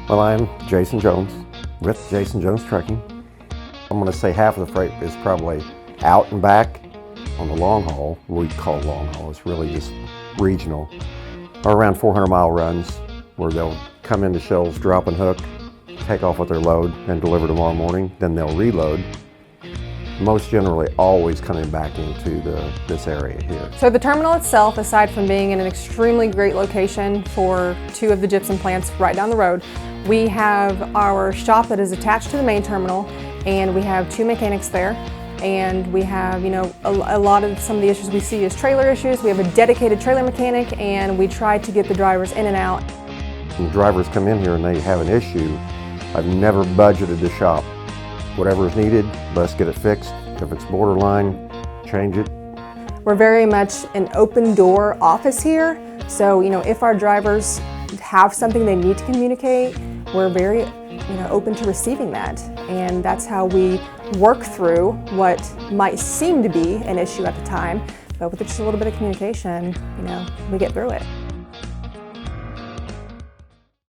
Well, I'm Jason Jones with Jason Jones Trucking. I'm going to say half of the freight is probably out and back. On the long haul, we call long haul, it's really just regional, or around 400-mile runs where they'll come into Shoals, drop and hook, take off with their load, and deliver tomorrow morning. Then they'll reload. Most generally always coming back into this area here. So the terminal itself, aside from being in an extremely great location for two of the Jepsen plants right down the road, we have our shop that is attached to the main terminal, and we have two mechanics there. And we have, a lot of some of the issues we see is trailer issues. We have a dedicated trailer mechanic, and we try to get the drivers in and out. When the drivers come in here and they have an issue, I've never budgeted the shop. Whatever is needed, let's get it fixed. If it's borderline, change it. We're very much an open door office here. So, if our drivers have something they need to communicate, we're very open to receiving that. And that's how we work through what might seem to be an issue at the time. But with just a little bit of communication, we get through it.